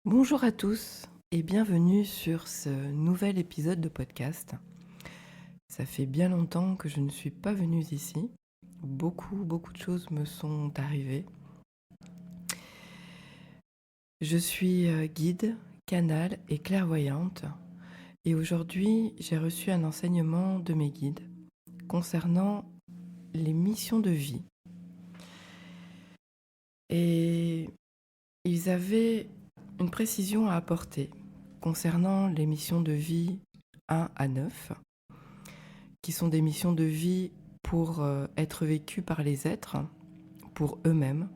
Bonjour à tous et bienvenue sur ce nouvel épisode de podcast. Ça fait bien longtemps que je ne suis pas venue ici. Beaucoup de choses me sont arrivées. Je suis guide, canal et clairvoyante. Et aujourd'hui, j'ai reçu un enseignement de mes guides concernant les missions de vie. Et ils avaient une précision à apporter concernant les missions de vie 1 à 9, qui sont des missions de vie pour être vécues par les êtres, pour eux-mêmes.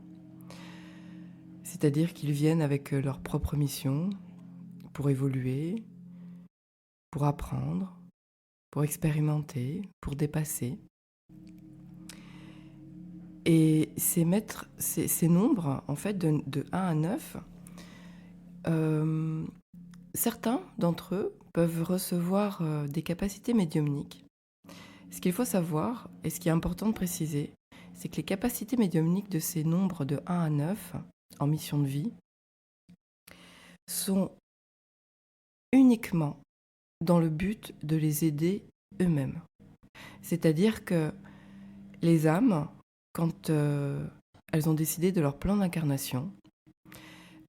C'est-à-dire qu'ils viennent avec leur propre mission pour évoluer, pour apprendre, pour expérimenter, pour dépasser. Et ces nombres, en fait, de 1 à 9, certains d'entre eux peuvent recevoir des capacités médiumniques. Ce qu'il faut savoir, et ce qui est important de préciser, c'est que les capacités médiumniques de ces nombres de 1 à 9, en mission de vie, sont uniquement dans le but de les aider eux-mêmes. C'est-à-dire que les âmes, quand elles ont décidé de leur plan d'incarnation,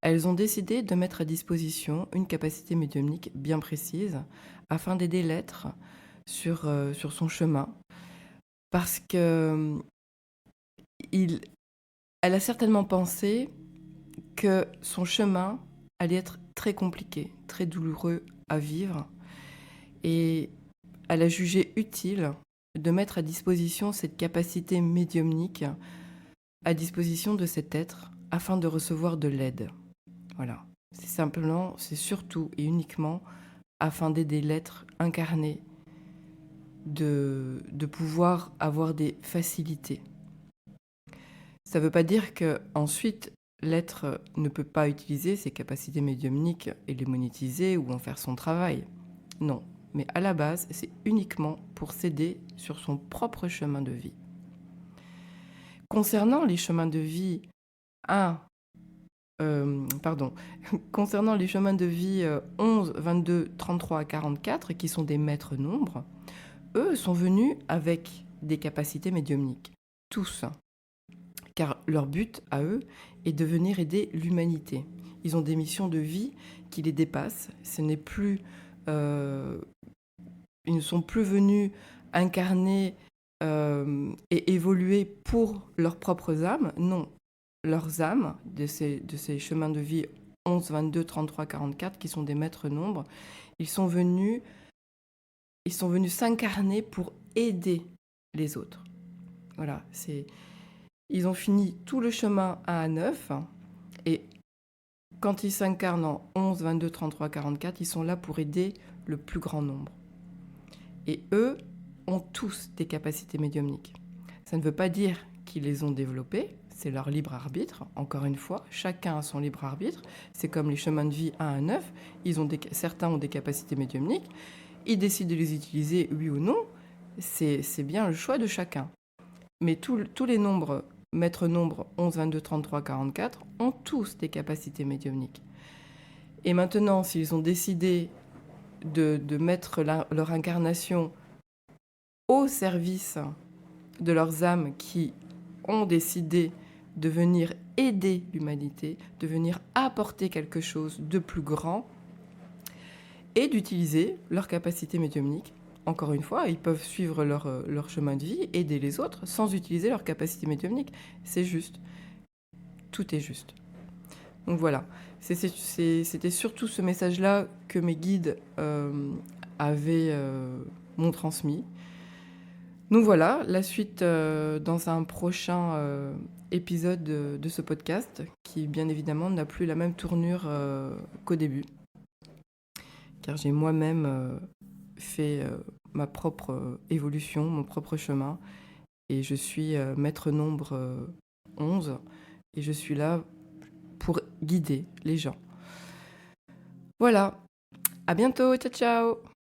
elles ont décidé de mettre à disposition une capacité médiumnique bien précise afin d'aider l'être sur son chemin. Parce que elle a certainement pensé que son chemin allait être très compliqué, très douloureux à vivre. Et elle a jugé utile de mettre à disposition cette capacité médiumnique à disposition de cet être afin de recevoir de l'aide. Voilà. C'est surtout et uniquement afin d'aider l'être incarné de pouvoir avoir des facilités. Ça ne veut pas dire qu'ensuite, l'être ne peut pas utiliser ses capacités médiumniques et les monétiser ou en faire son travail. Non, mais à la base, c'est uniquement pour s'aider sur son propre chemin de vie. Concernant les chemins de vie 1, concernant les chemins de vie 11, 22, 33, 44, qui sont des maîtres nombres, eux sont venus avec des capacités médiumniques. Tous. Car leur but, à eux, est de venir aider l'humanité. Ils ont des missions de vie qui les dépassent. Ils ne sont plus venus incarner et évoluer pour leurs propres âmes. Non, leurs âmes de ces chemins de vie 11, 22, 33, 44, qui sont des maîtres nombres, ils sont venus s'incarner pour aider les autres. Voilà, ils ont fini tout le chemin 1 à 9, et quand ils s'incarnent en 11, 22, 33, 44, ils sont là pour aider le plus grand nombre. Et eux ont tous des capacités médiumniques. Ça ne veut pas dire qu'ils les ont développées, c'est leur libre arbitre. Encore une fois, chacun a son libre arbitre. C'est comme les chemins de vie 1 à 9. Certains ont des capacités médiumniques. Ils décident de les utiliser, oui ou non. C'est bien le choix de chacun. Mais tous les nombres, maîtres nombres 11, 22, 33, 44, ont tous des capacités médiumniques. Et maintenant, s'ils ont décidé de mettre leur incarnation au service de leurs âmes qui ont décidé de venir aider l'humanité, de venir apporter quelque chose de plus grand et d'utiliser leur capacité médiumnique. Encore une fois, ils peuvent suivre leur chemin de vie, aider les autres sans utiliser leur capacité médiumnique. C'est juste. Tout est juste. Donc voilà, c'était surtout ce message-là que mes guides m'ont transmis. Donc voilà, la suite dans un prochain épisode de ce podcast qui, bien évidemment, n'a plus la même tournure qu'au début. Car j'ai moi-même fait ma propre évolution, mon propre chemin. Et je suis maître nombre 11. Et je suis là pour guider les gens. Voilà, à bientôt, ciao ciao!